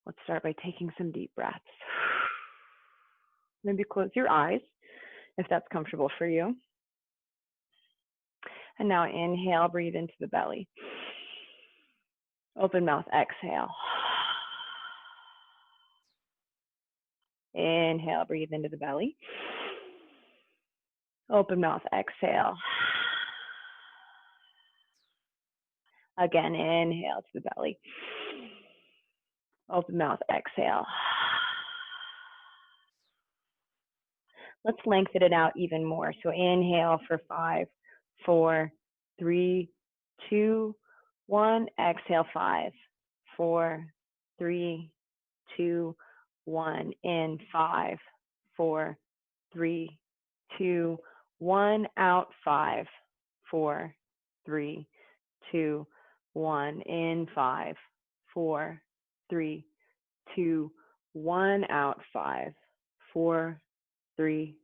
Let's start by taking some deep breaths. Maybe close your eyes if that's comfortable for you. And now inhale, breathe into the belly. Open mouth, exhale. Inhale, breathe into the belly. Open mouth, exhale. Again, inhale to the belly. Open mouth, exhale. Let's lengthen it out even more. So inhale for 5, 4, 3, 2, 1. Exhale, 5, 4, 3, 2, 1. In 5, 4, 3, 2, 1. Out 5, 4, 3, 2, 1. In 5, 4, 3, 2, 1. Out 5, 4, 3,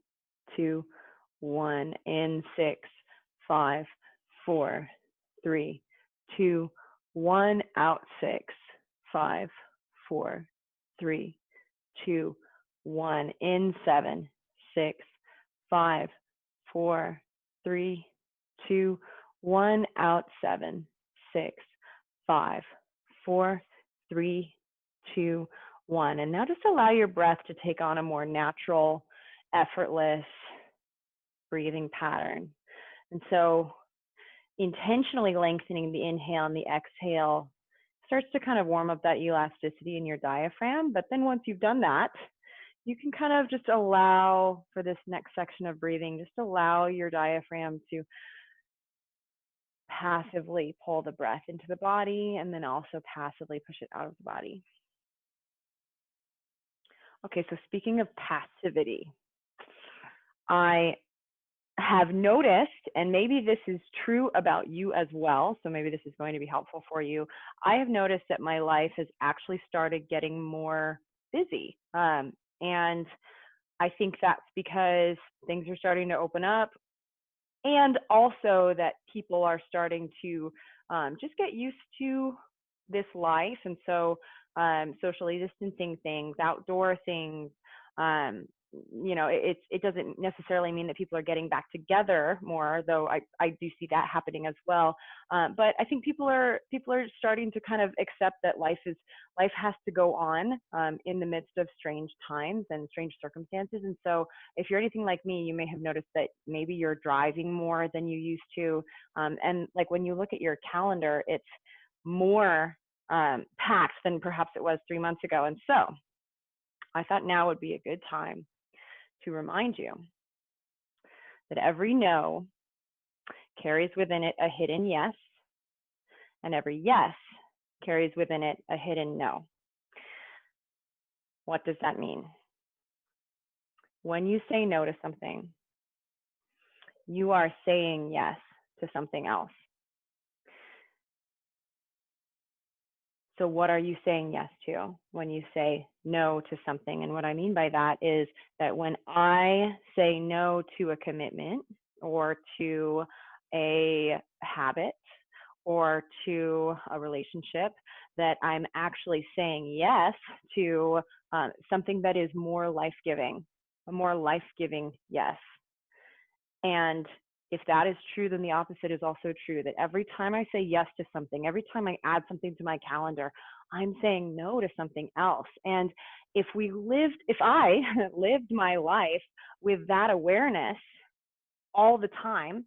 2, 1. In 6, 5, 4, 3, 2, 1. Out 6, 5, 4, 3, 2, 1. In 7, 6, 5, 4, 3, 2, 1. Out 7, 6, 5, 4, 3, 2, 1. And now just allow your breath to take on a more natural, effortless breathing pattern. And so intentionally lengthening the inhale and the exhale starts to kind of warm up that elasticity in your diaphragm. But then once you've done that, you can kind of just allow, for this next section of breathing, just allow your diaphragm to passively pull the breath into the body and then also passively push it out of the body. Okay, so speaking of passivity, I have noticed, and maybe this is true about you as well, so maybe this is going to be helpful for you. I have noticed that my life has actually started getting more busy. And I think that's because things are starting to open up, and also that people are starting to just get used to this life. And so socially distancing things, outdoor things, it doesn't necessarily mean that people are getting back together more, though I do see that happening as well. But I think people are starting to kind of accept that life has to go on in the midst of strange times and strange circumstances. And so if you're anything like me, you may have noticed that maybe you're driving more than you used to. And like when you look at your calendar, it's more packed than perhaps it was 3 months ago. And so I thought now would be a good time to remind you that every no carries within it a hidden yes, and every yes carries within it a hidden no. What does that mean? When you say no to something, you are saying yes to something else. So what are you saying yes to when you say no to something? And what I mean by that is that when I say no to a commitment or to a habit or to a relationship, that I'm actually saying yes to something that is more life-giving, a more life-giving yes. And if that is true, then the opposite is also true, that every time I say yes to something, every time I add something to my calendar, I'm saying no to something else. And if I lived my life with that awareness all the time,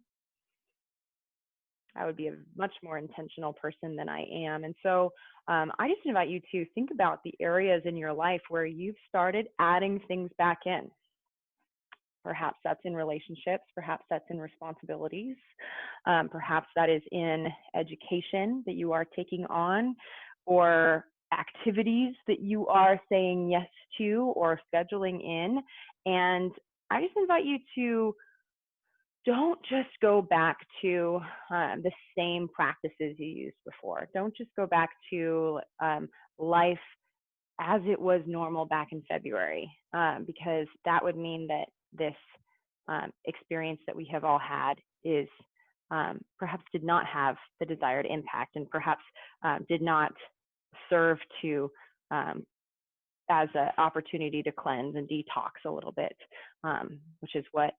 I would be a much more intentional person than I am. And so I just invite you to think about the areas in your life where you've started adding things back in. Perhaps that's in relationships, perhaps that's in responsibilities, perhaps that is in education that you are taking on, or activities that you are saying yes to or scheduling in. And I just invite you to don't just go back to the same practices you used before. Don't just go back to life as it was normal back in February, because that would mean that this experience that we have all had is perhaps did not have the desired impact, and perhaps did not serve to as an opportunity to cleanse and detox a little bit, which is what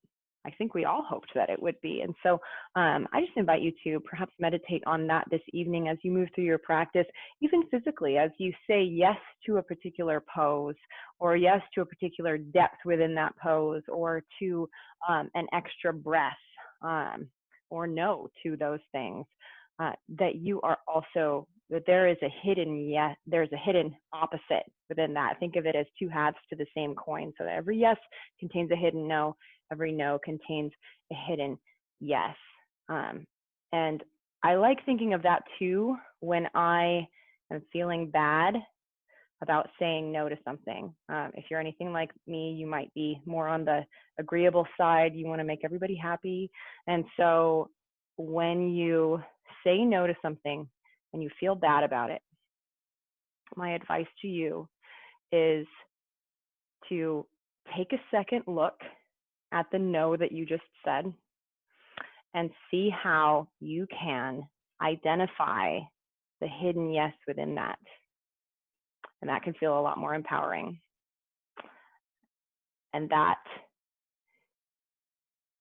I think we all hoped that it would be. And so I just invite you to perhaps meditate on that this evening as you move through your practice, even physically, as you say yes to a particular pose, or yes to a particular depth within that pose, or to an extra breath, or no to those things, that you are also, that there is a hidden yes, there's a hidden opposite within that. Think of it as two halves to the same coin. So that every yes contains a hidden no, every no contains a hidden yes. And I like thinking of that too when I am feeling bad about saying no to something. If you're anything like me, you might be more on the agreeable side. You want to make everybody happy. And so when you say no to something and you feel bad about it, my advice to you is to take a second look at the no that you just said and see how you can identify the hidden yes within that. And that can feel a lot more empowering. And that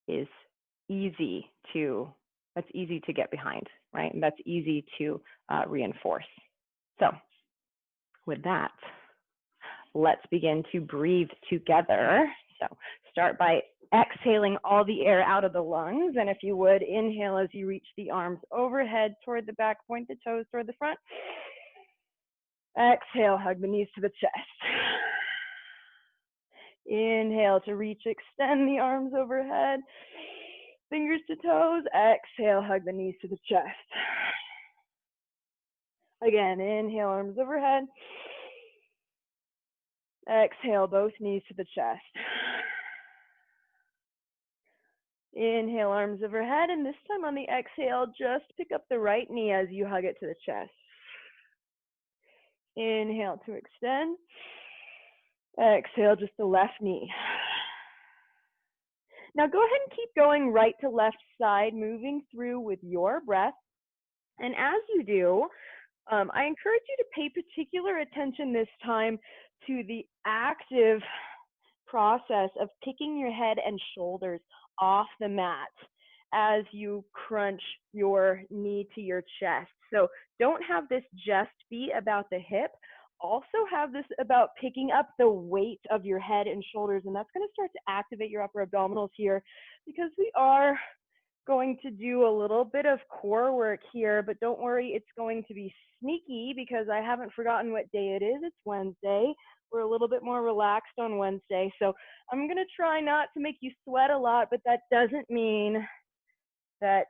is that's easy to get behind, right? And that's easy to reinforce. So with that, let's begin to breathe together. So start by exhaling all the air out of the lungs. And if you would, inhale as you reach the arms overhead toward the back, point the toes toward the front. Exhale, hug the knees to the chest. Inhale to reach, extend the arms overhead, fingers to toes. Exhale, hug the knees to the chest. Again, inhale, arms overhead. Exhale, both knees to the chest. Inhale, arms overhead, and this time on the exhale, just pick up the right knee as you hug it to the chest. Inhale to extend. Exhale, just the left knee. Now go ahead and keep going right to left side, moving through with your breath. And as you do, I encourage you to pay particular attention this time to the active process of picking your head and shoulders off the mat as you crunch your knee to your chest. So don't have this just be about the hip. Also have this about picking up the weight of your head and shoulders, and that's going to start to activate your upper abdominals here, because we are going to do a little bit of core work here, but don't worry, it's going to be sneaky because I haven't forgotten what day it is. It's Wednesday. We're a little bit more relaxed on Wednesday, so I'm going to try not to make you sweat a lot, but that doesn't mean that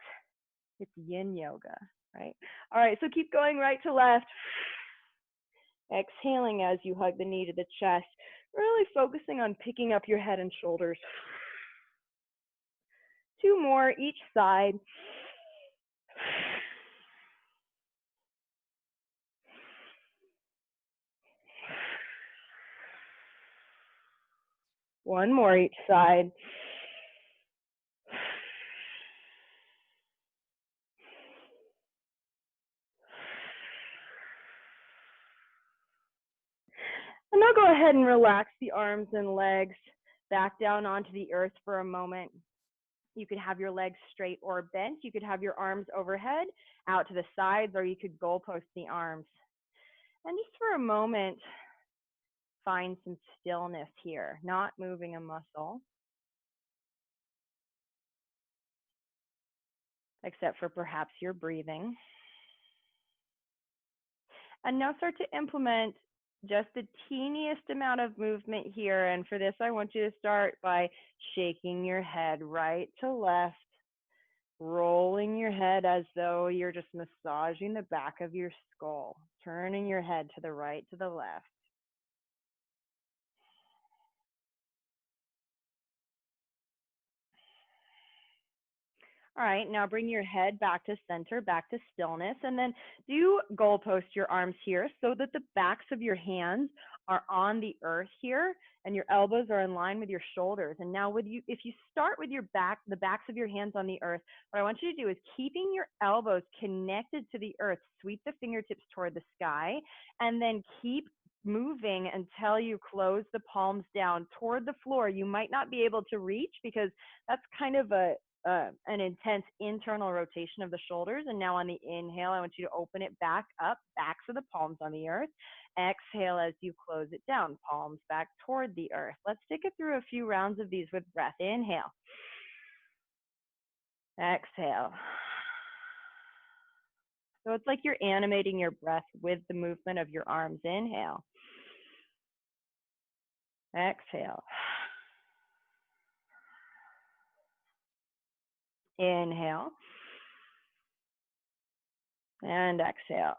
it's yin yoga, right? All right, so keep going right to left. Exhaling as you hug the knee to the chest, really focusing on picking up your head and shoulders. 2 more each side. One more each side. And now go ahead and relax the arms and legs back down onto the earth for a moment. You could have your legs straight or bent. You could have your arms overhead, out to the sides, or you could goalpost the arms. And just for a moment, find some stillness here, not moving a muscle, except for perhaps your breathing. And now start to implement just the teeniest amount of movement here. And for this, I want you to start by shaking your head right to left, rolling your head as though you're just massaging the back of your skull, turning your head to the right, to the left. All right, now bring your head back to center, back to stillness, and then do goalpost your arms here so that the backs of your hands are on the earth here and your elbows are in line with your shoulders. And now if you start with the backs of your hands on the earth, what I want you to do is keeping your elbows connected to the earth, sweep the fingertips toward the sky, and then keep moving until you close the palms down toward the floor. You might not be able to reach because that's kind of an intense internal rotation of the shoulders. And now on the inhale, I want you to open it back up, backs of the palms on the earth. Exhale as you close it down, palms back toward the earth. Let's take it through a few rounds of these with breath. Inhale. Exhale. So it's like you're animating your breath with the movement of your arms. Inhale. Exhale. Inhale. And exhale.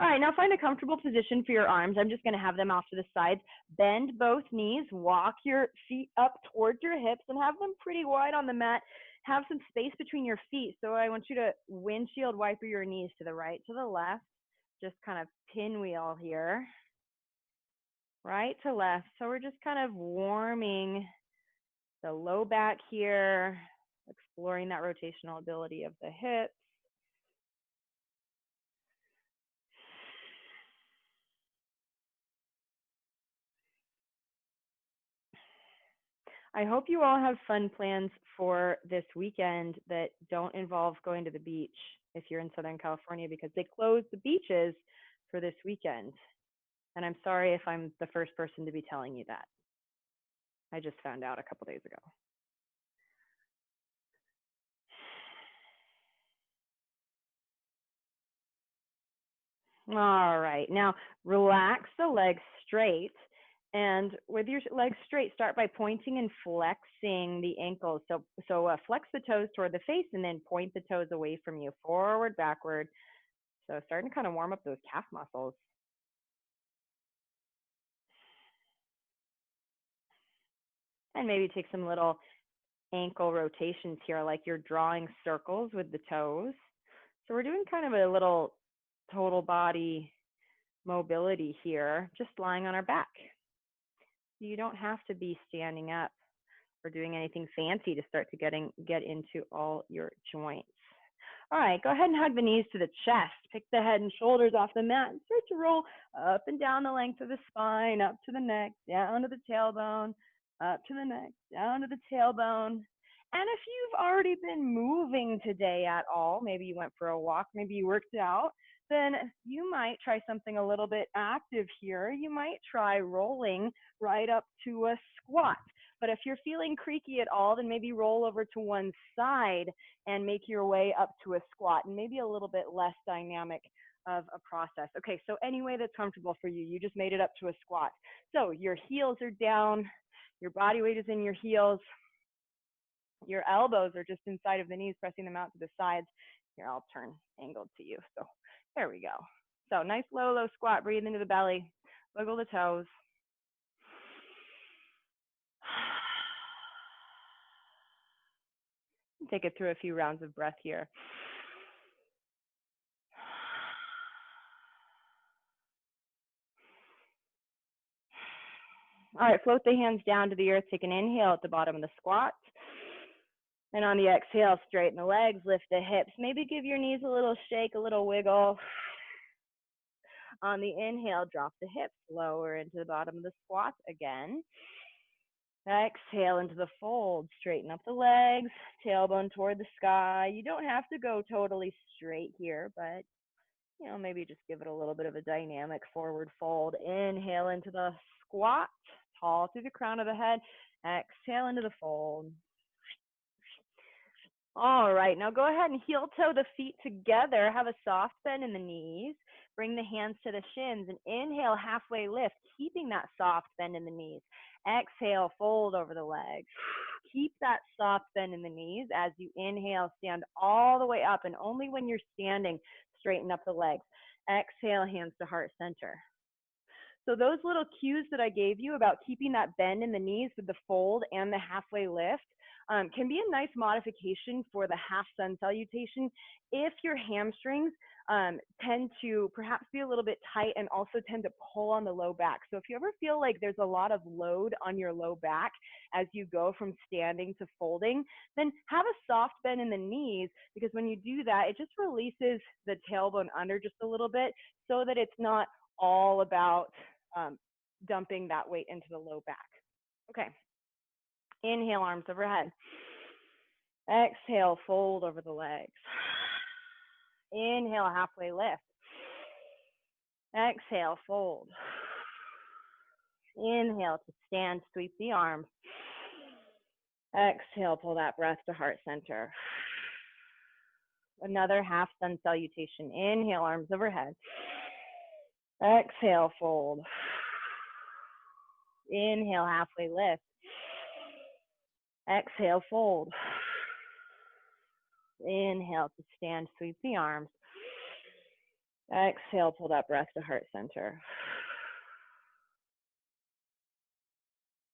All right, now find a comfortable position for your arms. I'm just going to have them off to the sides. Bend both knees, walk your feet up towards your hips and have them pretty wide on the mat. Have some space between your feet. So I want you to windshield wiper your knees to the right, to the left. Just kind of pinwheel here, right to left. So we're just kind of warming the low back here, exploring that rotational ability of the hips. I hope you all have fun plans for this weekend that don't involve going to the beach if you're in Southern California, because they closed the beaches for this weekend. And I'm sorry if I'm the first person to be telling you that. I just found out a couple days ago. All right, now relax the legs straight. And with your legs straight, start by pointing and flexing the ankles. So flex the toes toward the face and then point the toes away from you, forward, backward. So starting to kind of warm up those calf muscles. And maybe take some little ankle rotations here, like you're drawing circles with the toes. So we're doing kind of a little total body mobility here, just lying on our back. You don't have to be standing up or doing anything fancy to start to get into all your joints. All right, go ahead and hug the knees to the chest. Pick the head and shoulders off the mat and start to roll up and down the length of the spine, up to the neck, down to the tailbone, up to the neck, down to the tailbone. And if you've already been moving today at all, maybe you went for a walk, maybe you worked out, then you might try something a little bit active here. You might try rolling right up to a squat. But if you're feeling creaky at all, then maybe roll over to one side and make your way up to a squat, and maybe a little bit less dynamic of a process. Okay, so any way that's comfortable for you, you just made it up to a squat. So your heels are down, your body weight is in your heels, your elbows are just inside of the knees, pressing them out to the sides. Here, I'll turn angled to you. So there we go. So nice low, low squat, breathe into the belly, wiggle the toes. Take it through a few rounds of breath here. All right, float the hands down to the earth. Take an inhale at the bottom of the squat. And on the exhale, straighten the legs, lift the hips. Maybe give your knees a little shake, a little wiggle. On the inhale, drop the hips lower into the bottom of the squat again. Exhale into the fold, straighten up the legs, tailbone toward the sky. You don't have to go totally straight here, but maybe just give it a little bit of a dynamic forward fold. Inhale into the squat, tall through the crown of the head. Exhale into the fold. All right, now go ahead and heel toe the feet together. Have a soft bend in the knees. Bring the hands to the shins and inhale, halfway lift, keeping that soft bend in the knees. Exhale, fold over the legs. Keep that soft bend in the knees. As you inhale, stand all the way up, and only when you're standing, straighten up the legs. Exhale, hands to heart center. So those little cues that I gave you about keeping that bend in the knees with the fold and the halfway lift, can be a nice modification for the half sun salutation if your hamstrings tend to perhaps be a little bit tight and also tend to pull on the low back. So if you ever feel like there's a lot of load on your low back as you go from standing to folding, then have a soft bend in the knees, because when you do that, it just releases the tailbone under just a little bit so that it's not all about dumping that weight into the low back. Okay. Inhale, arms overhead. Exhale, fold over the legs. Inhale, halfway lift. Exhale, fold. Inhale to stand, sweep the arms. Exhale, pull that breath to heart center. Another half sun salutation. Inhale, arms overhead. Exhale, fold. Inhale, halfway lift. Exhale, fold. Inhale to stand, sweep the arms. Exhale, pull that breath to heart center.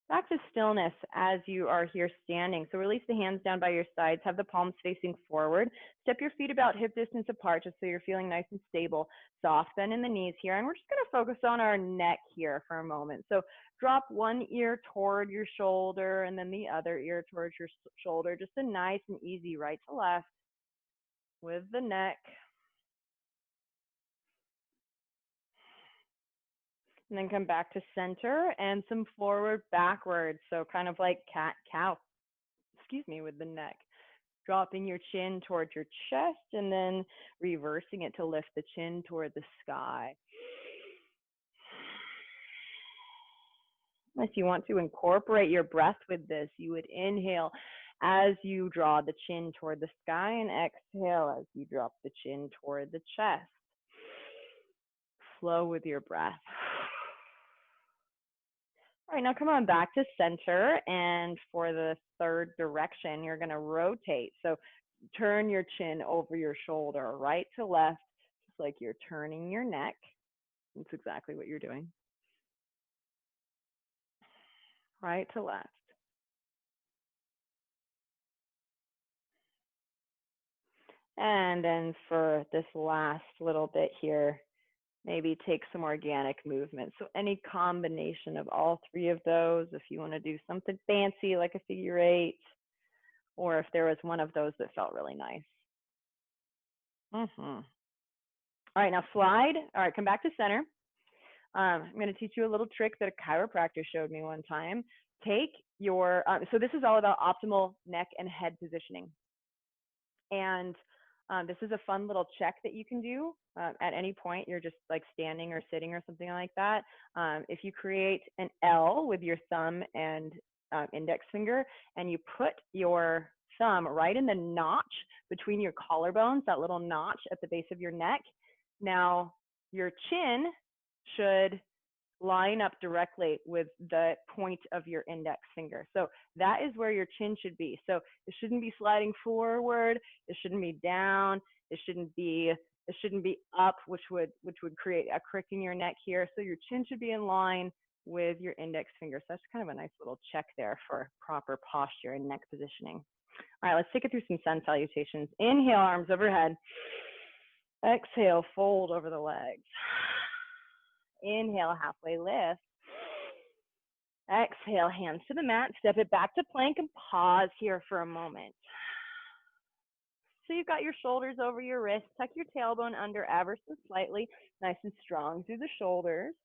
Back to stillness as you are here standing. So release the hands down by your sides, have the palms facing forward. Step your feet about hip distance apart just so you're feeling nice and stable. Soft bend in the knees here. And we're just gonna focus on our neck here for a moment. So drop one ear toward your shoulder and then the other ear towards your shoulder. Just a nice and easy right to left with the neck. And then come back to center and some forward backwards. So kind of like cat cow, with the neck. Dropping your chin towards your chest and then reversing it to lift the chin toward the sky. If you want to incorporate your breath with this, you would inhale as you draw the chin toward the sky and exhale as you drop the chin toward the chest. Flow with your breath. All right, now come on back to center, and for the third direction, you're gonna rotate. So turn your chin over your shoulder, right to left, just like you're turning your neck. That's exactly what you're doing. Right to left. And then for this last little bit here, maybe take some organic movement. So any combination of all three of those, if you want to do something fancy like a figure eight, or if there was one of those that felt really nice. All right, now slide. All right, come back to center. I'm going to teach you a little trick that a chiropractor showed me one time. Take your, so this is all about optimal neck and head positioning. And this is a fun little check that you can do at any point. You're just like standing or sitting or something like that. If you create an L with your thumb and index finger, and you put your thumb right in the notch between your collarbones, that little notch at the base of your neck. Now your chin should line up directly with the point of your index finger. So that is where your chin should be. So it shouldn't be sliding forward, it shouldn't be down, it shouldn't be up, which would create a crick in your neck here. So your chin should be in line with your index finger. So that's kind of a nice little check there for proper posture and neck positioning. All right, let's take it through some sun salutations. Inhale, arms overhead. Exhale, fold over the legs. Inhale, halfway lift. Exhale, hands to the mat. Step it back to plank and pause here for a moment. So you've got your shoulders over your wrists. Tuck your tailbone under ever so slightly, nice and strong through the shoulders.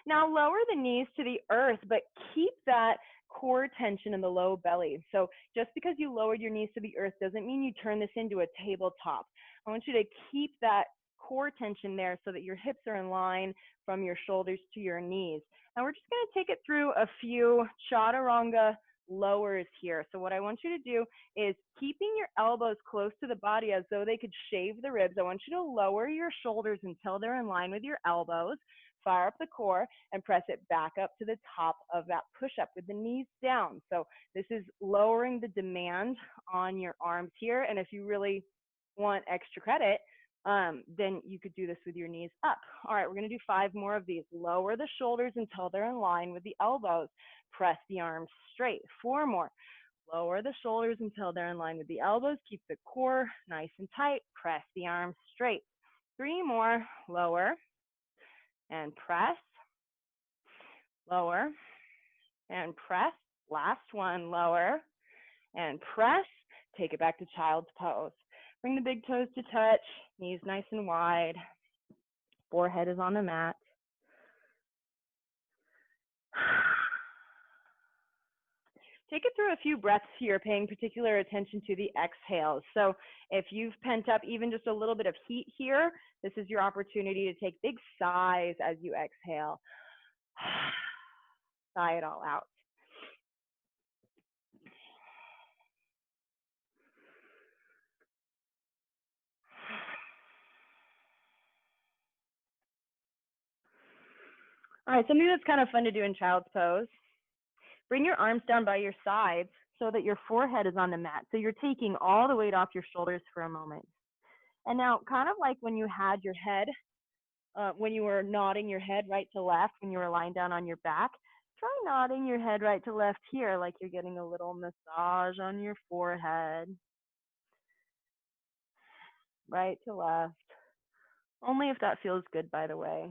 Now lower the knees to the earth, but keep that core tension in the low belly. So just because you lowered your knees to the earth doesn't mean you turn this into a tabletop. I want you to keep that core tension there so that your hips are in line from your shoulders to your knees. And we're just going to take it through a few chaturanga lowers here. So what I want you to do is, keeping your elbows close to the body as though they could shave the ribs, I want you to lower your shoulders until they're in line with your elbows. Fire up the core and press it back up to the top of that push-up with the knees down. So this is lowering the demand on your arms here. And if you really want extra credit, then you could do this with your knees up. All right, we're going to do 5 more of these. Lower the shoulders until they're in line with the elbows. Press the arms straight. 4 more. Lower the shoulders until they're in line with the elbows. Keep the core nice and tight. Press the arms straight. 3 more. Lower and press. Lower and press. Last one. Lower and press. Take it back to child's pose. Bring the big toes to touch. Knees nice and wide. Forehead is on the mat. Take it through a few breaths here, paying particular attention to the exhales. So if you've pent up even just a little bit of heat here, this is your opportunity to take big sighs as you exhale. Sigh it all out. All right, something that's kind of fun to do in child's pose. Bring your arms down by your sides so that your forehead is on the mat. So you're taking all the weight off your shoulders for a moment. And now, kind of like when you had your head, when you were nodding your head right to left, when you were lying down on your back, try nodding your head right to left here, like you're getting a little massage on your forehead. Right to left. Only if that feels good, by the way.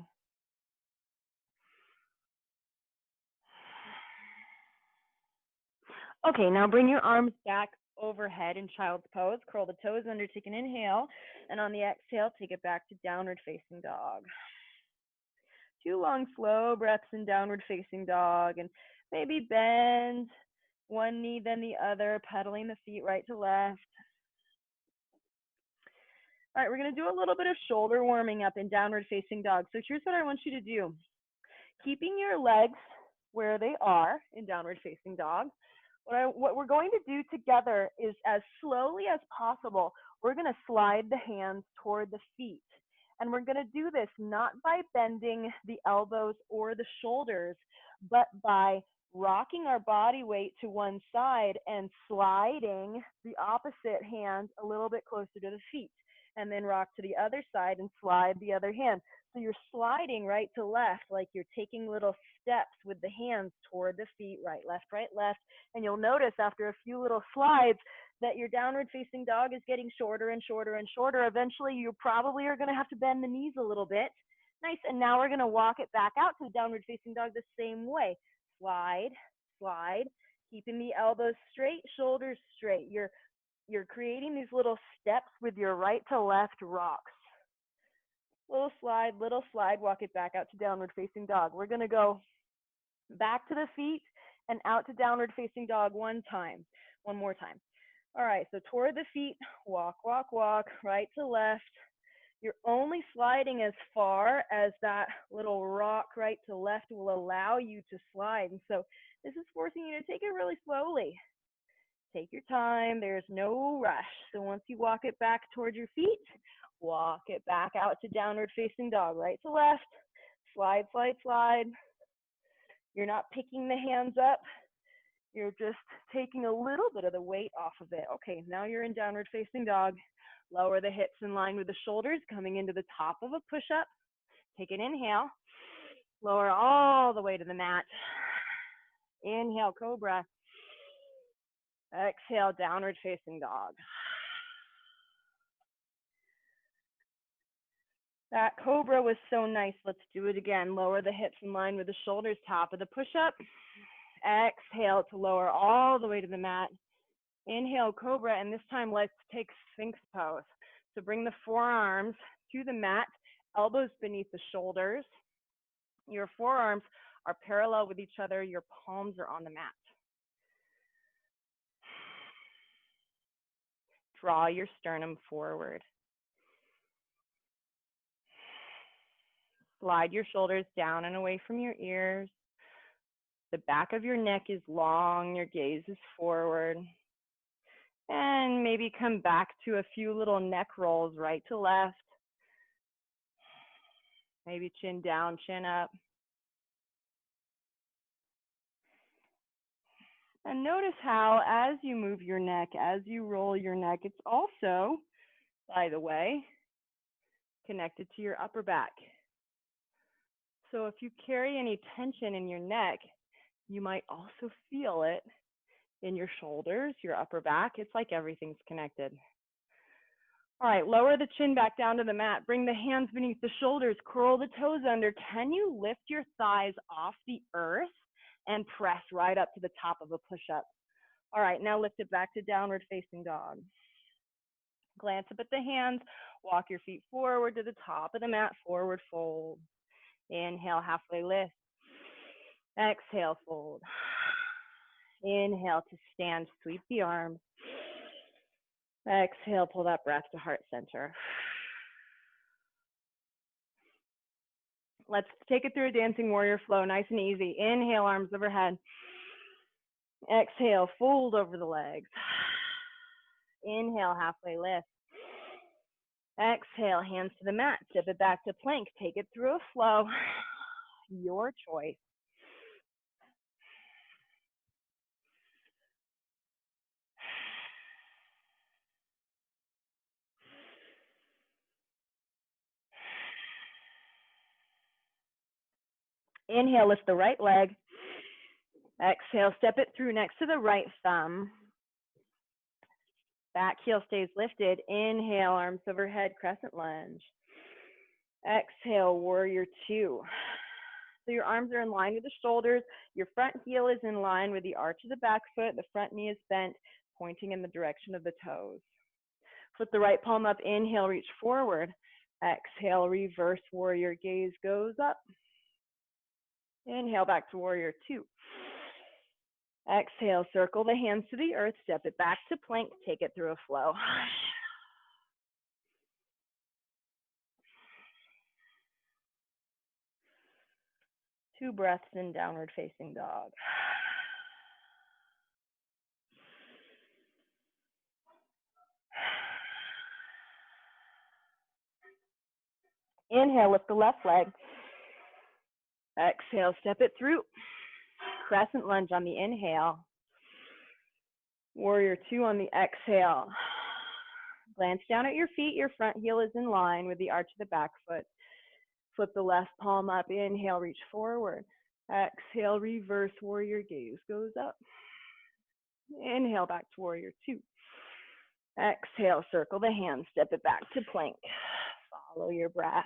Okay, now bring your arms back overhead in child's pose. Curl the toes under, take an inhale. And on the exhale, take it back to downward facing dog. 2 long, slow breaths in downward facing dog. And maybe bend one knee, then the other, pedaling the feet right to left. All right, we're going to do a little bit of shoulder warming up in downward facing dog. So here's what I want you to do. Keeping your legs where they are in downward facing dog. What we're going to do together is, as slowly as possible, we're going to slide the hands toward the feet. And we're going to do this not by bending the elbows or the shoulders, but by rocking our body weight to one side and sliding the opposite hand a little bit closer to the feet. And then rock to the other side and slide the other hand. So you're sliding right to left, like you're taking little steps with the hands toward the feet, right, left, and you'll notice after a few little slides that your downward facing dog is getting shorter and shorter and shorter. Eventually, you probably are going to have to bend the knees a little bit. Nice, and now we're going to walk it back out to the downward facing dog the same way. Slide, slide, keeping the elbows straight, shoulders straight. You're creating these little steps with your right to left rocks. Little slide, walk it back out to downward facing dog. We're going to go back to the feet and out to downward facing dog one more time. All right, so toward the feet, walk, walk, walk, right to left. You're only sliding as far as that little rock right to left will allow you to slide. And so this is forcing you to take it really slowly. Take your time. There's no rush. So once you walk it back toward your feet, walk it back out to downward facing dog, right to left. Slide, slide, slide. You're not picking the hands up. You're just taking a little bit of the weight off of it. Okay, now you're in downward facing dog. Lower the hips in line with the shoulders, coming into the top of a push-up. Take an inhale. Lower all the way to the mat. Inhale, cobra. Exhale, downward facing dog. That cobra was so nice. Let's do it again. Lower the hips in line with the shoulders, top of the push-up. Exhale to lower all the way to the mat. Inhale, cobra, and this time let's take Sphinx pose. So bring the forearms to the mat, elbows beneath the shoulders. Your forearms are parallel with each other. Your palms are on the mat. Draw your sternum forward. Slide your shoulders down and away from your ears. The back of your neck is long, your gaze is forward. And maybe come back to a few little neck rolls, right to left. Maybe chin down, chin up. And notice how as you move your neck, as you roll your neck, it's also, by the way, connected to your upper back. So if you carry any tension in your neck, you might also feel it in your shoulders, your upper back. It's like everything's connected. All right, lower the chin back down to the mat. Bring the hands beneath the shoulders. Curl the toes under. Can you lift your thighs off the earth and press right up to the top of a push-up? All right, now lift it back to downward facing dog. Glance up at the hands. Walk your feet forward to the top of the mat. Forward fold. Inhale, halfway lift. Exhale, fold. Inhale to stand, sweep the arms. Exhale, pull that breath to heart center. Let's take it through a dancing warrior flow, nice and easy. Inhale, arms overhead. Exhale, fold over the legs. Inhale, halfway lift. Exhale, hands to the mat. Tip it back to plank. Take it through a flow. Your choice. Inhale, lift the right leg. Exhale, step it through next to the right thumb. Back heel stays lifted. Inhale, arms overhead, crescent lunge. Exhale, warrior two. So your arms are in line with the shoulders. Your front heel is in line with the arch of the back foot. The front knee is bent, pointing in the direction of the toes. Flip the right palm up. Inhale, reach forward. Exhale, reverse warrior, gaze goes up. Inhale, back to warrior two. Exhale, circle the hands to the earth, step it back to plank, take it through a flow. Two breaths in downward facing dog. Inhale, lift the left leg. Exhale, step it through. Crescent lunge on the inhale. Warrior two on the exhale. Glance down at your feet. Your front heel is in line with the arch of the back foot. Flip the left palm up. Inhale, reach forward. Exhale, reverse warrior, gaze goes up. Inhale, back to warrior two. Exhale, circle the hands, step it back to plank. Follow your breath.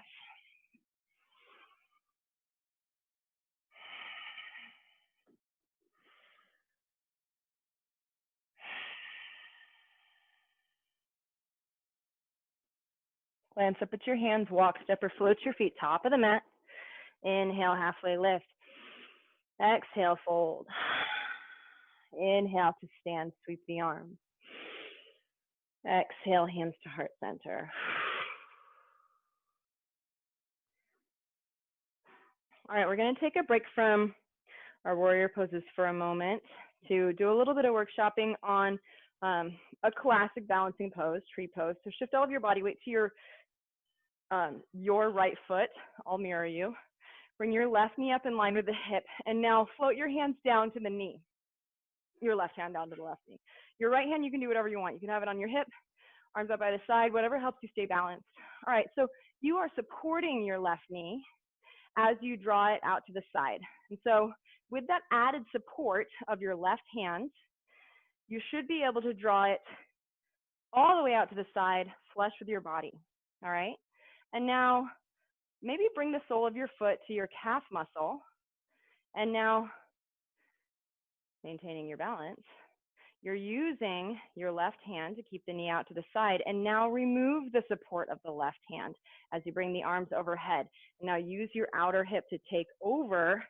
Glance up at your hands, walk, step, or float your feet, top of the mat. Inhale, halfway lift. Exhale, fold. Inhale to stand, sweep the arms. Exhale, hands to heart center. All right, we're going to take a break from our warrior poses for a moment to do a little bit of workshopping on a classic balancing pose, tree pose. So shift all of your body weight to your right foot. I'll mirror you. Bring your left knee up in line with the hip, and now float your hands down to the knee. Your left hand down to the left knee. Your right hand, you can do whatever you want. You can have it on your hip, arms up by the side, whatever helps you stay balanced. All right, so you are supporting your left knee as you draw it out to the side. And so with that added support of your left hand, you should be able to draw it all the way out to the side, flush with your body. All right, and now maybe bring the sole of your foot to your calf muscle, and now maintaining your balance, you're using your left hand to keep the knee out to the side, and now remove the support of the left hand as you bring the arms overhead. Now use your outer hip to take over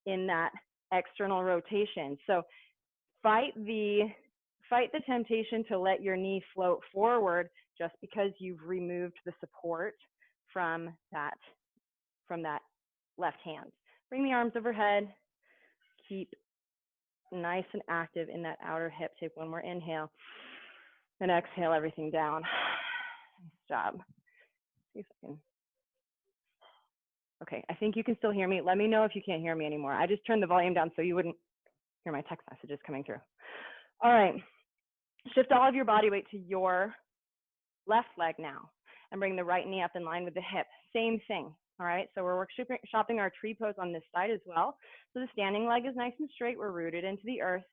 in that external rotation. So fight the temptation to let your knee float forward just because you've removed the support from that left hand. Bring the arms overhead, keep nice and active in that outer hip. Take one more inhale and exhale everything down. Nice job. See if I can. Okay, I think you can still hear me. Let me know if you can't hear me anymore. I just turned the volume down so you wouldn't hear my text messages coming through. All right, shift all of your body weight to your left leg now. and bring the right knee up in line with the hip. Same thing, all right? So we're workshopping our tree pose on this side as well. So the standing leg is nice and straight. We're rooted into the earth.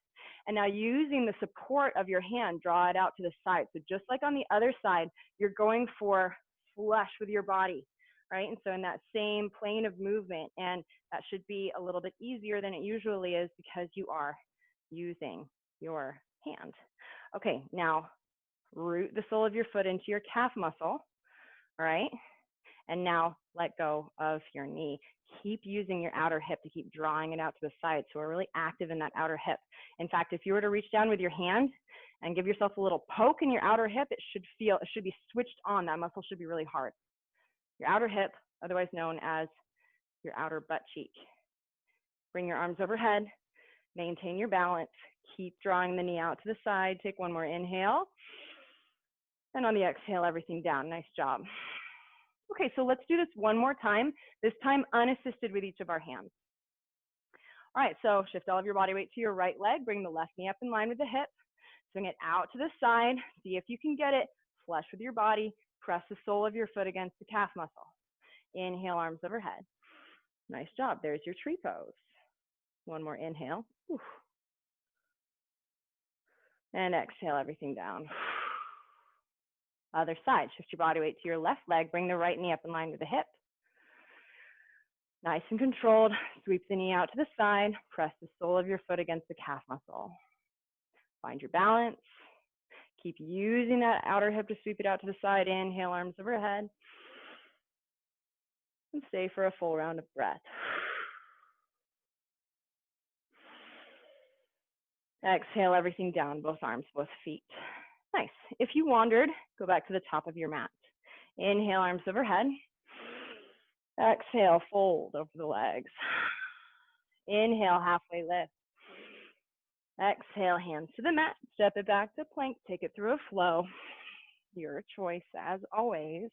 And now using the support of your hand, draw it out to the side. So just like on the other side, you're going for flush with your body, right? And so in that same plane of movement, and that should be a little bit easier than it usually is because you are using your hand. Okay, now root the sole of your foot into your calf muscle, all right? And now let go of your knee. Keep using your outer hip to keep drawing it out to the side. So we're really active in that outer hip. In fact, if you were to reach down with your hand and give yourself a little poke in your outer hip, it should be switched on. That muscle should be really hard. Your outer hip, otherwise known as your outer butt cheek. Bring your arms overhead, maintain your balance, keep drawing the knee out to the side. Take one more inhale. And on the exhale, everything down. Nice job. Okay, so let's do this one more time, this time unassisted with each of our hands. All right, so shift all of your body weight to your right leg. Bring the left knee up in line with the hip. Swing it out to the side. See if you can get it flush with your body. Press the sole of your foot against the calf muscle. Inhale, arms overhead. Nice job. There's your tree pose. One more inhale. Oof. And exhale, everything down. Other side, shift your body weight to your left leg. Bring the right knee up in line with the hip. Nice and controlled. Sweep the knee out to the side. Press the sole of your foot against the calf muscle. Find your balance. Keep using that outer hip to sweep it out to the side. Inhale, arms overhead. And stay for a full round of breath. Exhale, everything down, both arms, both feet. Nice. If you wandered, go back to the top of your mat. Inhale, arms overhead. Exhale, fold over the legs. Inhale, halfway lift. Exhale, hands to the mat. Step it back to plank. Take it through a flow. Your choice, as always.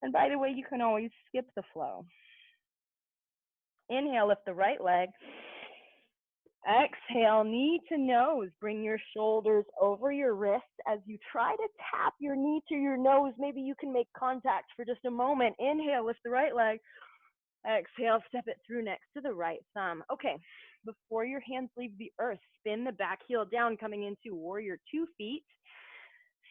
And by the way, you can always skip the flow. Inhale, lift the right leg. Exhale, knee to nose. Bring your shoulders over your wrists as you try to tap your knee to your nose. Maybe you can make contact for just a moment. Inhale, lift the right leg. Exhale, step it through next to the right thumb. Okay, before your hands leave the earth, spin the back heel down, coming into warrior 2 feet.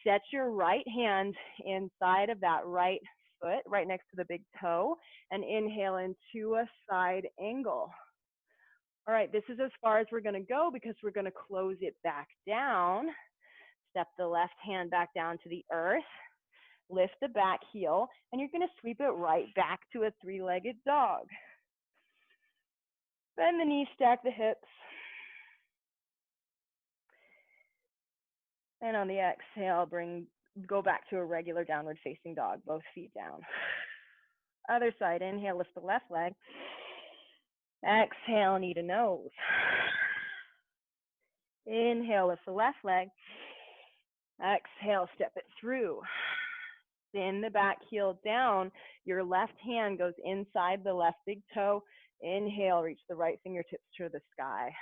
Set your right hand inside of that right foot, right next to the big toe, and inhale into a side angle. All right, this is as far as we're going to go because we're going to close it back down. Step the left hand back down to the earth. Lift the back heel, and you're going to sweep it right back to a 3-legged dog. Bend the knees, stack the hips. And on the exhale, go back to a regular downward facing dog, both feet down. Other side, inhale, lift the left leg. Exhale, knee to nose. Inhale, lift the left leg. Exhale, step it through. Spin the back heel down. Your left hand goes inside the left big toe. Inhale, reach the right fingertips to the sky.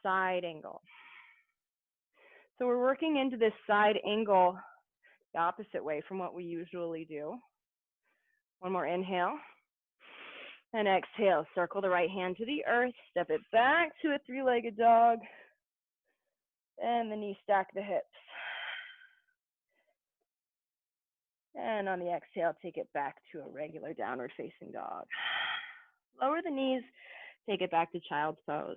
Side angle. So we're working into this side angle the opposite way from what we usually do. One more inhale. And exhale, circle the right hand to the earth, step it back to a 3-legged dog, and the knee stack the hips. And on the exhale, take it back to a regular downward facing dog. Lower the knees, take it back to child's pose.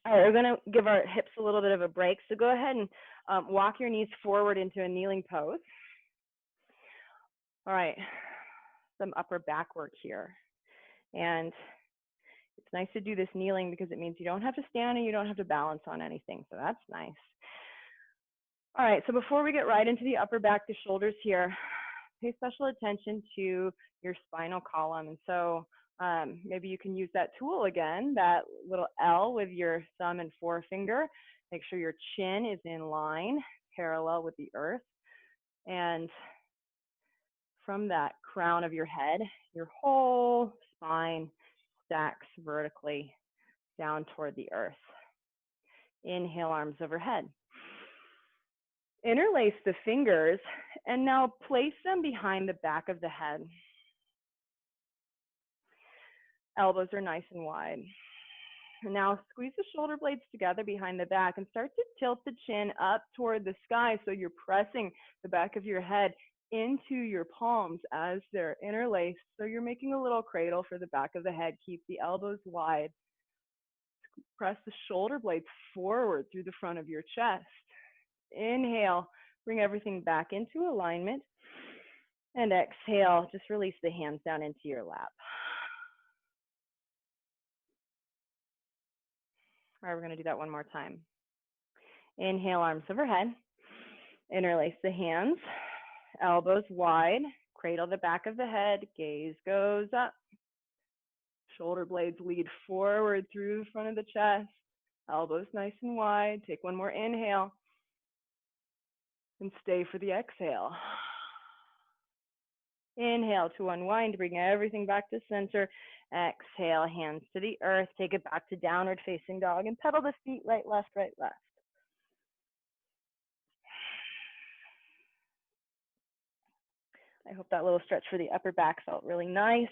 All right, we're going to give our hips a little bit of a break. So go ahead and walk your knees forward into a kneeling pose. All right, some upper back work here. And it's nice to do this kneeling because it means you don't have to stand and you don't have to balance on anything. So that's nice. All right, so before we get right into the upper back, the shoulders here, pay special attention to your spinal column. And so maybe you can use that tool again, that little L with your thumb and forefinger. Make sure your chin is in line, parallel with the earth. And from that crown of your head, your whole spine stacks vertically down toward the earth. Inhale, arms overhead. Interlace the fingers and now place them behind the back of the head. Elbows are nice and wide. Now squeeze the shoulder blades together behind the back and start to tilt the chin up toward the sky so you're pressing the back of your head into your palms as they're interlaced. So you're making a little cradle for the back of the head. Keep the elbows wide. Press the shoulder blades forward through the front of your chest. Inhale, bring everything back into alignment. And exhale, just release the hands down into your lap. All right, we're going to do that one more time. Inhale, arms overhead. Interlace the hands, elbows wide. Cradle the back of the head, gaze goes up. Shoulder blades lead forward through the front of the chest. Elbows nice and wide. Take one more inhale. And stay for the exhale. Inhale to unwind, bring everything back to center. Exhale, hands to the earth. Take it back to downward facing dog and pedal the feet right, left, right, left. I hope that little stretch for the upper back felt really nice.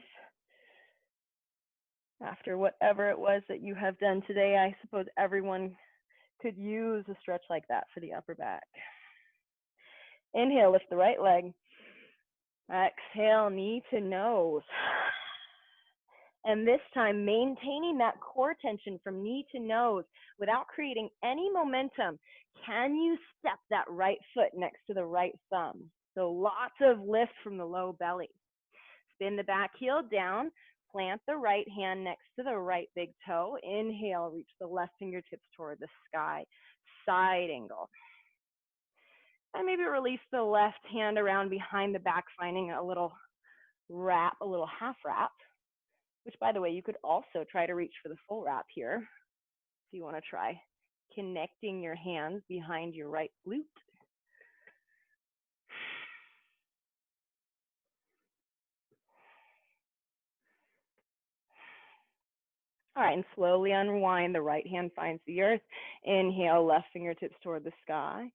After whatever it was that you have done today, I suppose everyone could use a stretch like that for the upper back. Inhale, lift the right leg. Exhale, knee to nose. And this time, maintaining that core tension from knee to nose without creating any momentum. Can you step that right foot next to the right thumb? So lots of lift from the low belly. Spin the back heel down. Plant the right hand next to the right big toe. Inhale, reach the left fingertips toward the sky. Side angle. And maybe release the left hand around behind the back, finding a little wrap, a little half wrap, which, by the way, you could also try to reach for the full wrap here. If you want to try connecting your hands behind your right glute. All right, and slowly unwind. The right hand finds the earth. Inhale, left fingertips toward the sky.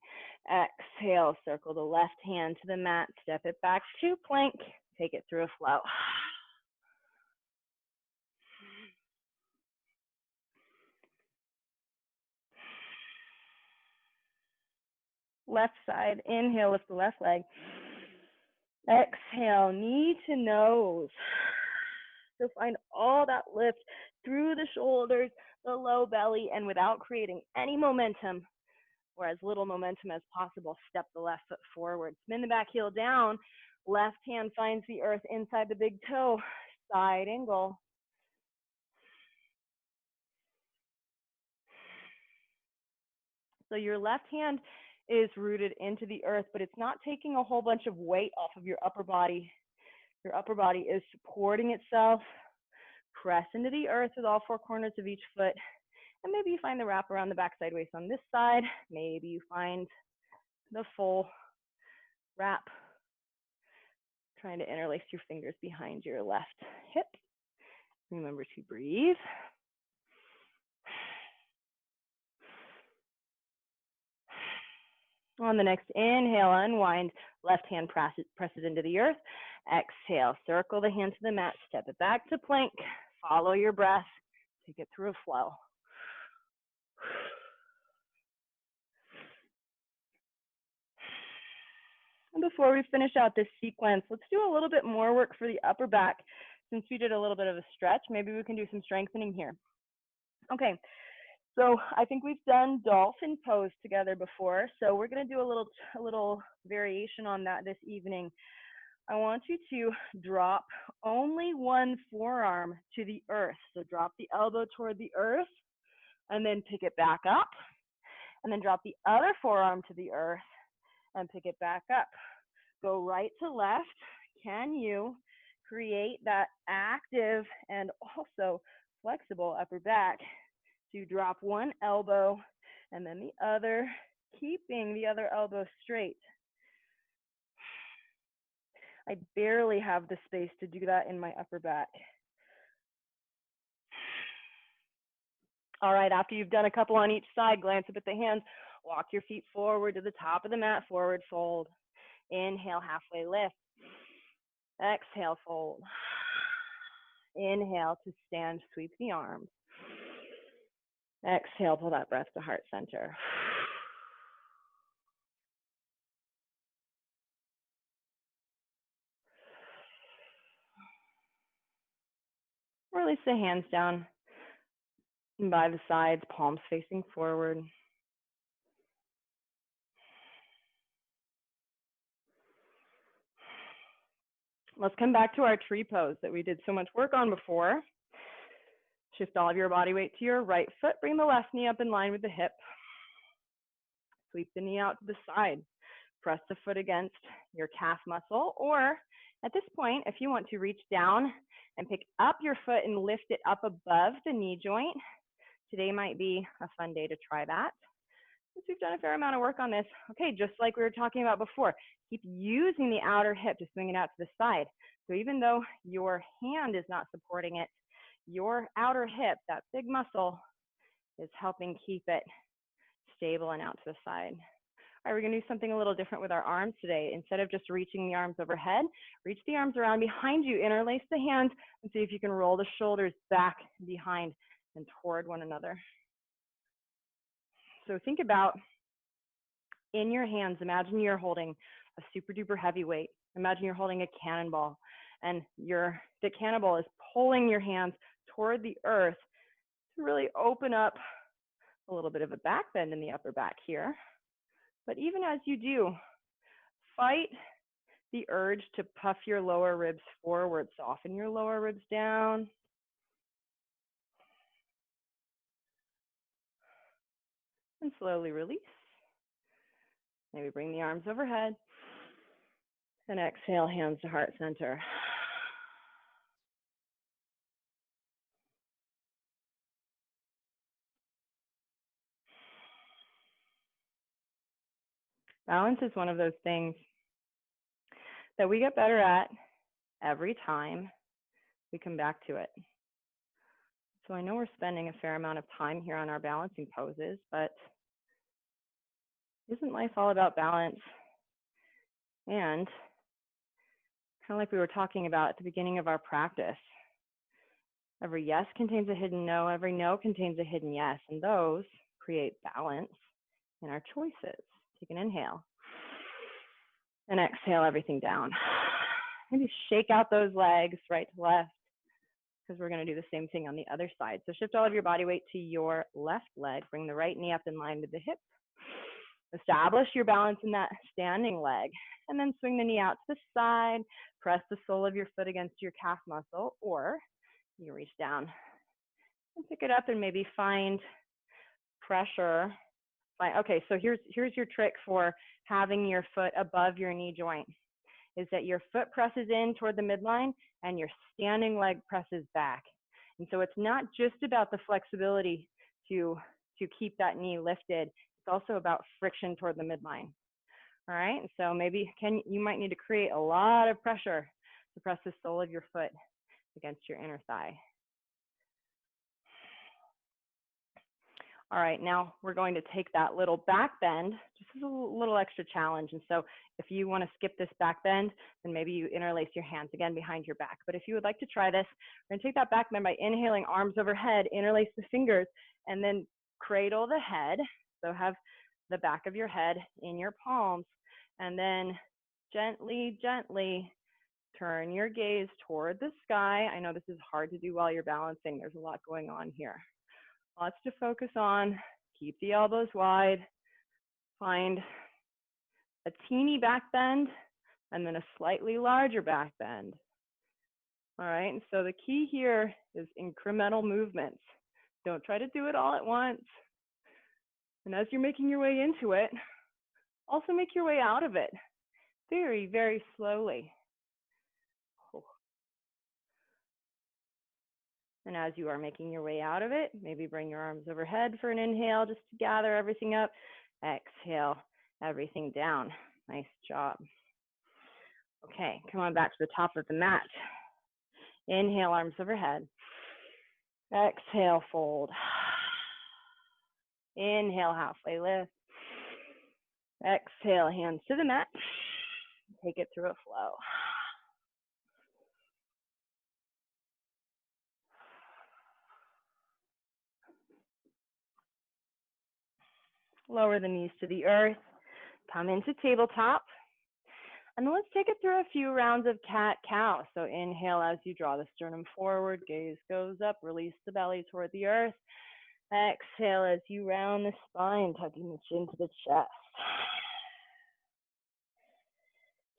Exhale, circle the left hand to the mat. Step it back to plank. Take it through a flow. Left side, inhale, lift the left leg. Exhale, knee to nose. So find all that lift through the shoulders, the low belly, and without creating any momentum, or as little momentum as possible, step the left foot forward. Spin the back heel down. Left hand finds the earth inside the big toe. Side angle. So your left hand is rooted into the earth, but it's not taking a whole bunch of weight off of your upper body. Your upper body is supporting itself. Press into the earth with all four corners of each foot. And maybe you find the wrap around the backside waist on this side. Maybe you find the full wrap. Trying to interlace your fingers behind your left hip. Remember to breathe. On the next inhale, unwind. Left hand presses into the earth. Exhale, circle the hand to the mat. Step it back to plank. Follow your breath. Take it through a flow. And before we finish out this sequence, let's do a little bit more work for the upper back. Since we did a little bit of a stretch, maybe we can do some strengthening here. Okay, so I think we've done dolphin pose together before, so we're going to do a little variation on that this evening. I want you to drop only one forearm to the earth. So drop the elbow toward the earth, and then pick it back up, and then drop the other forearm to the earth, and pick it back up. Go right to left. Can you create that active and also flexible upper back? So you drop one elbow and then the other, keeping the other elbow straight. I barely have the space to do that in my upper back. All right, after you've done a couple on each side, glance up at the hands, walk your feet forward to the top of the mat, forward fold. Inhale, halfway lift. Exhale, fold. Inhale to stand, sweep the arms. Exhale, pull that breath to heart center. Release the hands down by the sides, palms facing forward. Let's come back to our tree pose that we did so much work on before. Shift all of your body weight to your right foot. Bring the left knee up in line with the hip. Sweep the knee out to the side. Press the foot against your calf muscle, or at this point, if you want to reach down and pick up your foot and lift it up above the knee joint, today might be a fun day to try that. Since we've done a fair amount of work on this, okay, just like we were talking about before, keep using the outer hip to swing it out to the side. So even though your hand is not supporting it, your outer hip, that big muscle, is helping keep it stable and out to the side. All right, we're gonna do something a little different with our arms today. Instead of just reaching the arms overhead, reach the arms around behind you, interlace the hands, and see if you can roll the shoulders back, behind, and toward one another. So think about, in your hands, imagine you're holding a super duper heavy weight. Imagine you're holding a cannonball, and the cannonball is pulling your hands toward the earth to really open up a little bit of a back bend in the upper back here. But even as you do, fight the urge to puff your lower ribs forward. Soften your lower ribs down. And slowly release. Maybe bring the arms overhead. And exhale, hands to heart center. Balance is one of those things that we get better at every time we come back to it. So I know we're spending a fair amount of time here on our balancing poses, but isn't life all about balance? And kind of like we were talking about at the beginning of our practice, every yes contains a hidden no, every no contains a hidden yes, and those create balance in our choices. Take an inhale and exhale everything down. Maybe shake out those legs right to left, because we're going to do the same thing on the other side. So shift all of your body weight to your left leg. Bring the right knee up in line with the hip. Establish your balance in that standing leg, and then swing the knee out to the side. Press the sole of your foot against your calf muscle, or you reach down and pick it up and maybe find pressure. Okay, so here's your trick for having your foot above your knee joint, is that your foot presses in toward the midline and your standing leg presses back. And so it's not just about the flexibility to keep that knee lifted, it's also about friction toward the midline. All right, so maybe you might need to create a lot of pressure to press the sole of your foot against your inner thigh. All right, now we're going to take that little back bend, just as a little extra challenge. And so if you want to skip this back bend, then maybe you interlace your hands again behind your back. But if you would like to try this, we're going to take that back bend by inhaling, arms overhead, interlace the fingers, and then cradle the head. So have the back of your head in your palms, and then gently, gently turn your gaze toward the sky. I know this is hard to do while you're balancing. There's a lot going on here. Lots to focus on. Keep the elbows wide. Find a teeny back bend and then a slightly larger back bend. All right, and so the key here is incremental movements. Don't try to do it all at once. And as you're making your way into it, also make your way out of it very, very slowly. And as you are making your way out of it, maybe bring your arms overhead for an inhale, just to gather everything up. Exhale everything down. Nice job. Okay, come on back to the top of the mat. Inhale, arms overhead. Exhale, fold. Inhale, halfway lift. Exhale, hands to the mat. Take it through a flow. Lower the knees to the earth. Come into tabletop. And then let's take it through a few rounds of cat-cow. So inhale as you draw the sternum forward, gaze goes up, release the belly toward the earth. Exhale as you round the spine, tucking the chin to the chest.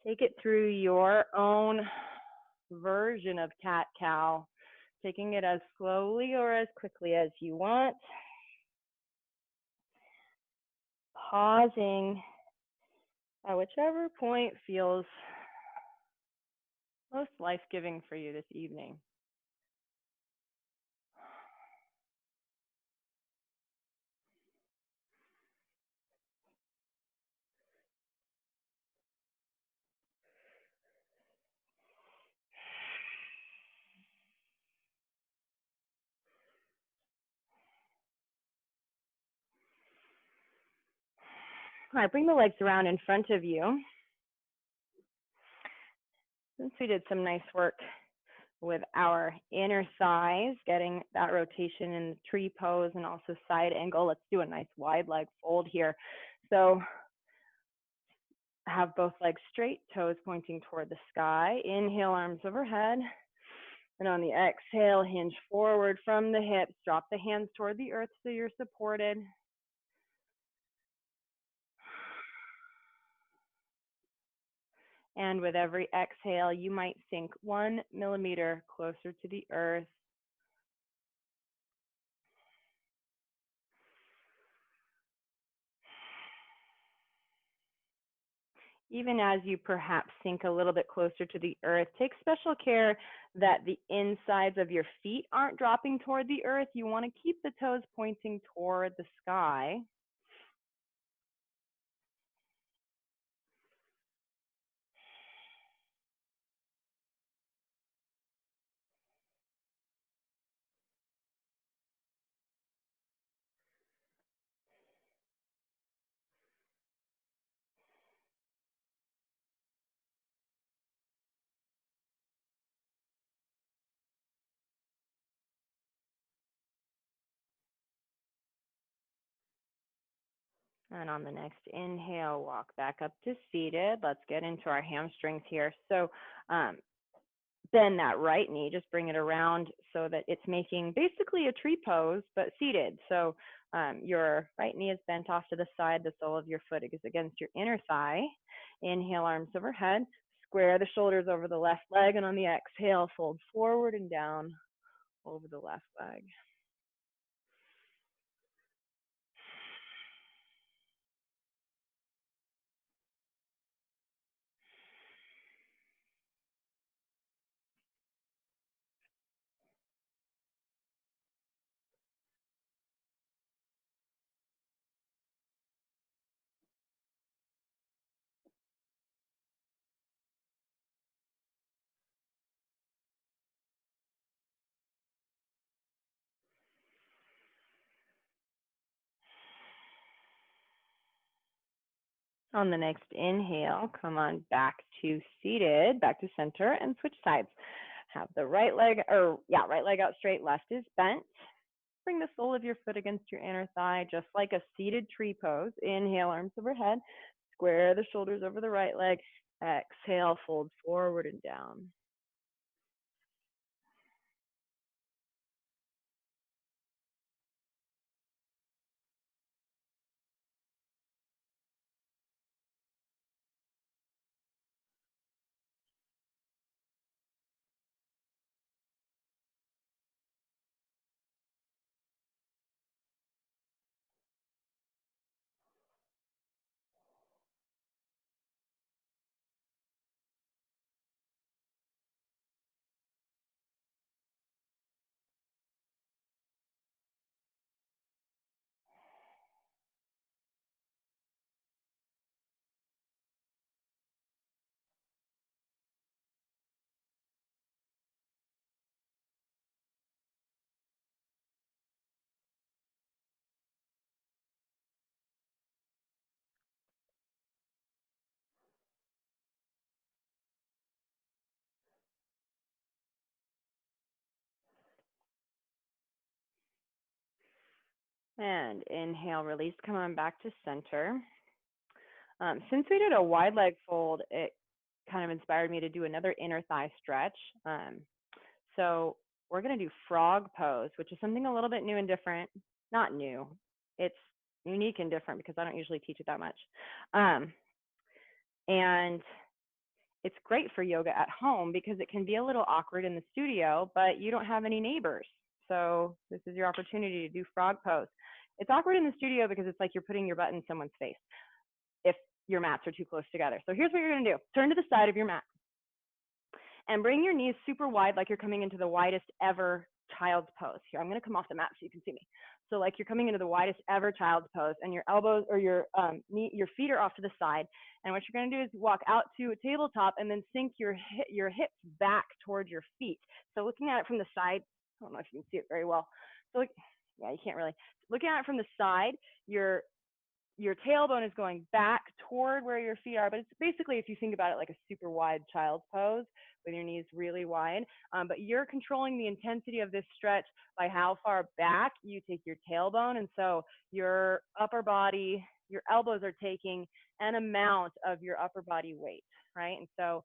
Take it through your own version of cat-cow, taking it as slowly or as quickly as you want. Pausing at whichever point feels most life-giving for you this evening. All right, bring the legs around in front of you. Since we did some nice work with our inner thighs, getting that rotation in the tree pose and also side angle, let's do a nice wide leg fold here. So have both legs straight, toes pointing toward the sky. Inhale, arms overhead. And on the exhale, hinge forward from the hips. Drop the hands toward the earth so you're supported. And with every exhale, you might sink 1 millimeter closer to the earth. Even as you perhaps sink a little bit closer to the earth, take special care that the insides of your feet aren't dropping toward the earth. You want to keep the toes pointing toward the sky. And on the next inhale, walk back up to seated. Let's get into our hamstrings here. So bend that right knee, just bring it around so that it's making basically a tree pose, but seated. So your right knee is bent off to the side, the sole of your foot is against your inner thigh. Inhale, arms overhead. Square the shoulders over the left leg, and on the exhale, fold forward and down over the left leg. On the next inhale, come on back to seated, back to center, and switch sides. Have the right leg out straight, left is bent. Bring the sole of your foot against your inner thigh, just like a seated tree pose. Inhale, arms overhead. Square the shoulders over the right leg. Exhale, fold forward and down. And inhale, release, come on back to center. Since we did a wide leg fold, it kind of inspired me to do another inner thigh stretch. So we're going to do frog pose, which is something a little bit new and different. Not new, it's unique and different because I don't usually teach it that much. And it's great for yoga at home because it can be a little awkward in the studio, but you don't have any neighbors. So this is your opportunity to do frog pose. It's awkward in the studio because it's like you're putting your butt in someone's face if your mats are too close together. So here's what you're going to do. Turn to the side of your mat and bring your knees super wide like you're coming into the widest ever child's pose. Here, I'm going to come off the mat so you can see me. So like you're coming into the widest ever child's pose, and your elbows or your feet are off to the side. And what you're going to do is walk out to a tabletop and then sink your hips back towards your feet. So looking at it from the side, I don't know if you can see it very well. So yeah, you can't really. Looking at it from the side, your tailbone is going back toward where your feet are, but it's basically, if you think about it, like a super wide child's pose with your knees really wide. But you're controlling the intensity of this stretch by how far back you take your tailbone. And so your upper body, your elbows are taking an amount of your upper body weight, right? And so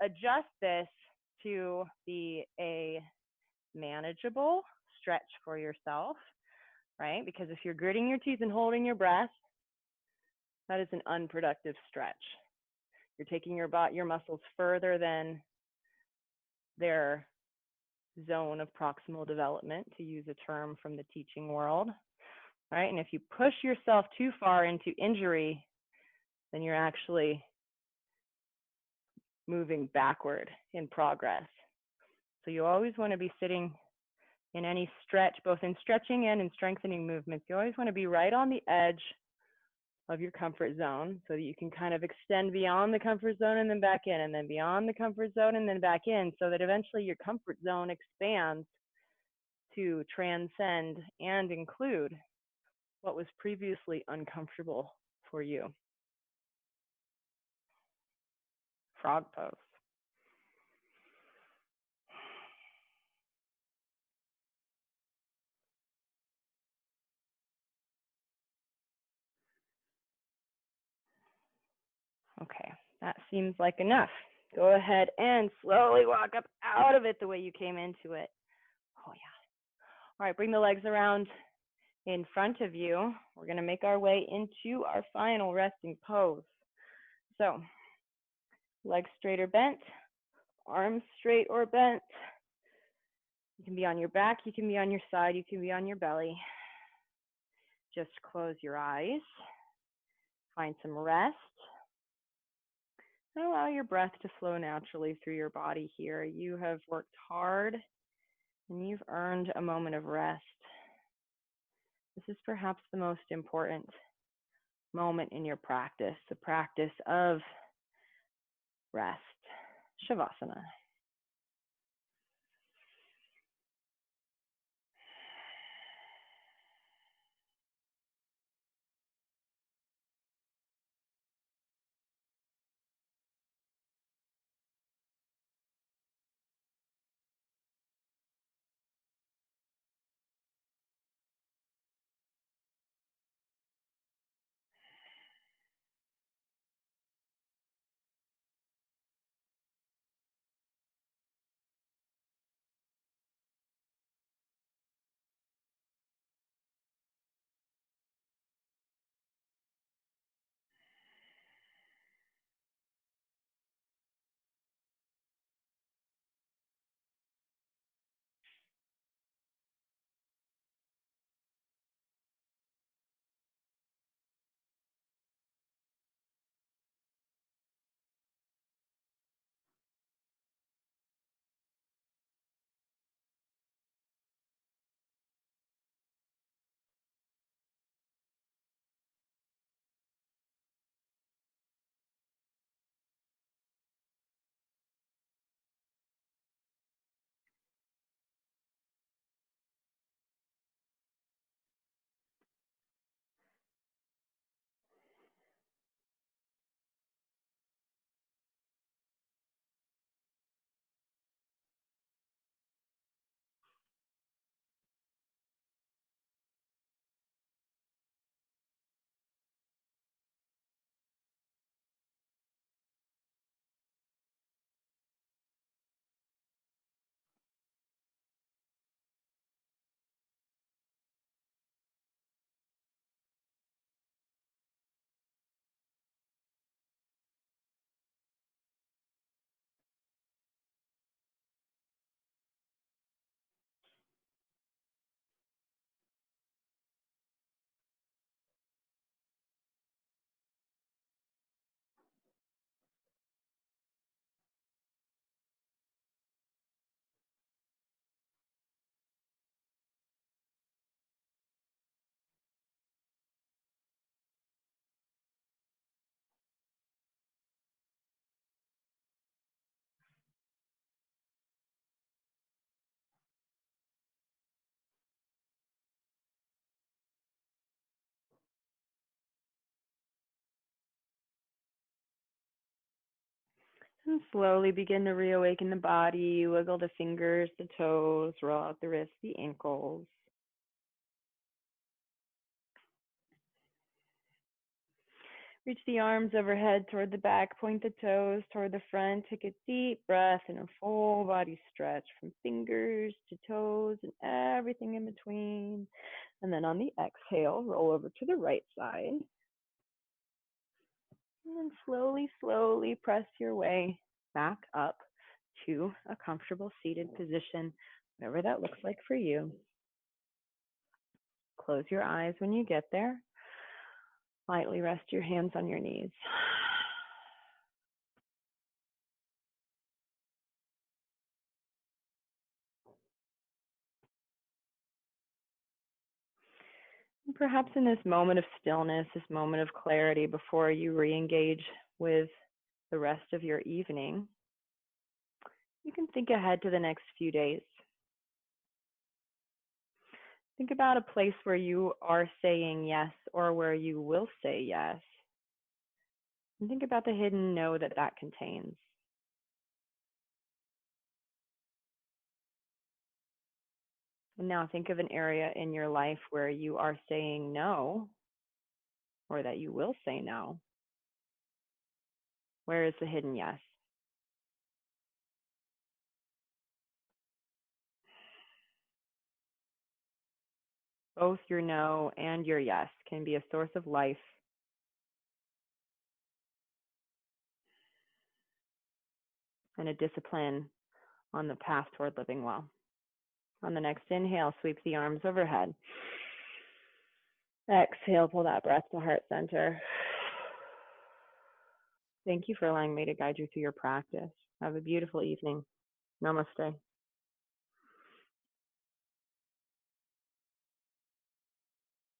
adjust this to be a manageable stretch for yourself, right? Because if you're gritting your teeth and holding your breath, that is an unproductive stretch. You're taking your muscles further than their zone of proximal development, to use a term from the teaching world, right? And if you push yourself too far into injury, then you're actually moving backward in progress. So you always want to be sitting in any stretch, both in stretching and in strengthening movements. You always want to be right on the edge of your comfort zone so that you can kind of extend beyond the comfort zone and then back in, and then beyond the comfort zone and then back in, so that eventually your comfort zone expands to transcend and include what was previously uncomfortable for you. Frog pose. Okay, that seems like enough. Go ahead and slowly walk up out of it the way you came into it. Oh yeah. All right, bring the legs around in front of you. We're going to make our way into our final resting pose. So, legs straight or bent, arms straight or bent. You can be on your back, you can be on your side, you can be on your belly. Just close your eyes. Find some rest. And allow your breath to flow naturally through your body here. You have worked hard and you've earned a moment of rest. This is perhaps the most important moment in your practice, the practice of rest, Shavasana. And slowly begin to reawaken the body. Wiggle the fingers, the toes, roll out the wrists, the ankles. Reach the arms overhead toward the back, point the toes toward the front. Take a deep breath and a full body stretch from fingers to toes and everything in between. And then on the exhale, roll over to the right side. And then slowly, slowly press your way back up to a comfortable seated position, whatever that looks like for you. Close your eyes when you get there. Lightly rest your hands on your knees. And perhaps in this moment of stillness, this moment of clarity before you re-engage with the rest of your evening, you can think ahead to the next few days. Think about a place where you are saying yes or where you will say yes. And think about the hidden no that that contains. And now think of an area in your life where you are saying no or that you will say no. Where is the hidden yes? Both your no and your yes can be a source of life and a discipline on the path toward living well. On the next inhale, sweep the arms overhead. Exhale, pull that breath to heart center. Thank you for allowing me to guide you through your practice. Have a beautiful evening. Namaste.